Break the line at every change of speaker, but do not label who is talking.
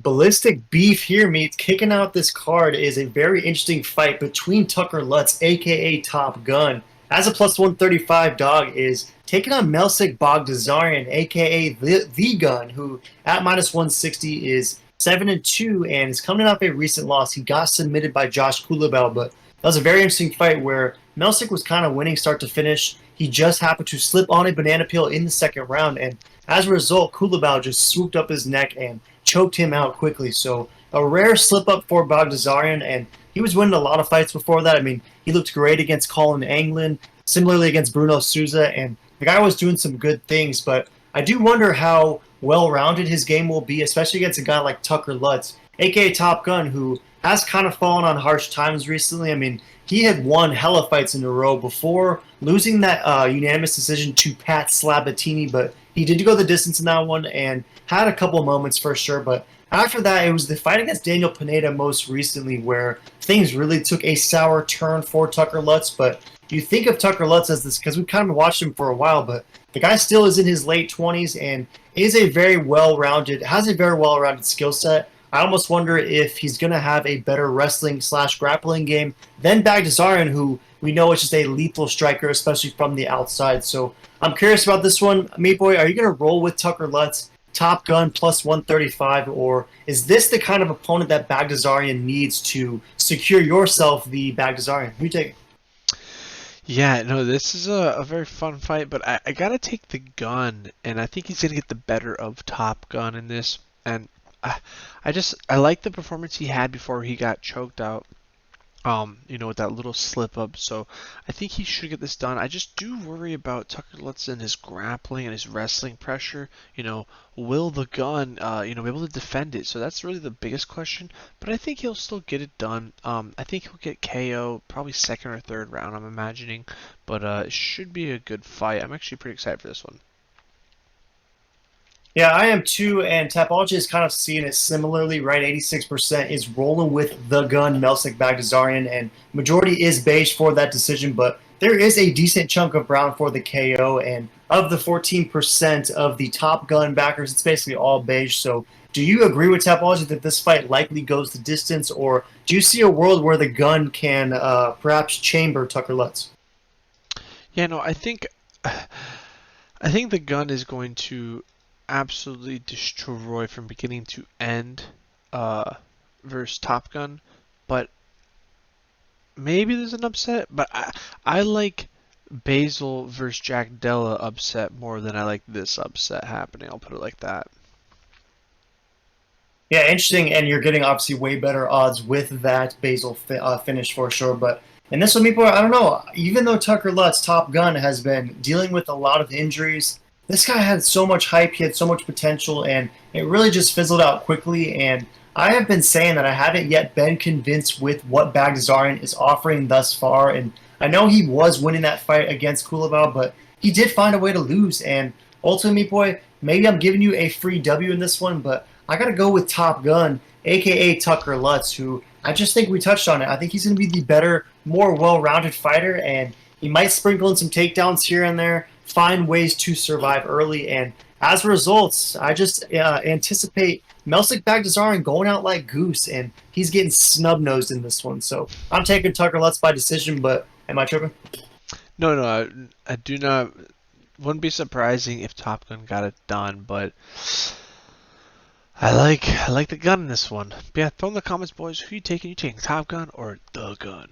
Ballistic Beef here meets kicking out this card is a very interesting fight between Tucker Lutz, aka Top Gun, as a plus 135 dog, is taking on Melsik Baghdasaryan, aka the Gun, who at minus 160 is 7-2 and is coming off a recent loss. He got submitted by Josh Kulabel, but that was a very interesting fight where Melsik was kind of winning start to finish. He just happened to slip on a banana peel in the second round, and as a result, Kulabel just swooped up his neck and choked him out quickly. So a rare slip up for Baghdasaryan, and he was winning a lot of fights before that. I mean, he looked great against Colin Anglin, similarly against Bruno Souza, and the guy was doing some good things. But I do wonder how well-rounded his game will be, especially against a guy like Tucker Lutz, aka Top Gun, who has kind of fallen on harsh times recently. I mean, he had won hella fights in a row before losing that unanimous decision to Pat Slabatini, but he did go the distance in that one and had a couple moments for sure. But after that, it was the fight against Daniel Pineda most recently where things really took a sour turn for Tucker Lutz. But you think of Tucker Lutz as this, because we've kind of watched him for a while, but the guy still is in his late 20s and is a very well-rounded, has a very well-rounded skill set. I almost wonder if he's going to have a better wrestling/grappling game than Baghdasaryan, who we know is just a lethal striker, especially from the outside. So I'm curious about this one. Meat Boy, are you going to roll with Tucker Lutz, Top Gun plus 135, or is this the kind of opponent that Baghdasaryan needs to secure yourself the Baghdasaryan? Who you take?
Yeah, no, this is a very fun fight, but I gotta take the Gun, and I think he's gonna get the better of Top Gun in this. And I like the performance he had before he got choked out. With that little slip up. So I think he should get this done. I just do worry about Tucker Lutz and his grappling and his wrestling pressure. Will the Gun, be able to defend it? So that's really the biggest question. But I think he'll still get it done. I think he'll get KO probably second or third round, I'm imagining. But it should be a good fight. I'm actually pretty excited for this one.
Yeah, I am too, and Tapology is kind of seeing it similarly, right? 86% is rolling with the Gun, Melsik Baghdasaryan, and majority is beige for that decision, but there is a decent chunk of brown for the KO, and of the 14% of the Top Gun backers, it's basically all beige. So do you agree with Tapology that this fight likely goes the distance, or do you see a world where the Gun can perhaps chamber Tucker Lutz?
Yeah, no, I think the Gun is going to absolutely destroy from beginning to end versus Top Gun, but maybe there's an upset. But I like Basil versus Jack Della upset more than I like this upset happening. I'll put it like that.
Yeah, interesting, and you're getting obviously way better odds with that Basil finish for sure. But in this one, people, I don't know. Even though Tucker Lutz, Top Gun, has been dealing with a lot of injuries, this guy had so much hype, he had so much potential, and it really just fizzled out quickly. And I have been saying that I haven't yet been convinced with what Baghdasaryan is offering thus far. And I know he was winning that fight against Kulabal, but he did find a way to lose. And ultimately, Meat Boy, maybe I'm giving you a free W in this one, but I got to go with Top Gun, a.k.a. Tucker Lutz, who I just think we touched on it. I think he's going to be the better, more well-rounded fighter, and he might sprinkle in some takedowns here and there, find ways to survive early, and as a result, I just anticipate Melsik Baghdasaryan going out like goose, and he's getting snub-nosed in this one. So I'm taking Tucker Lutz by decision, but am I tripping?
No, I do not. Wouldn't be surprising if Top Gun got it done, but I like the Gun in this one. But yeah, throw in the comments, boys. Who you taking? You taking Top Gun or the Gun?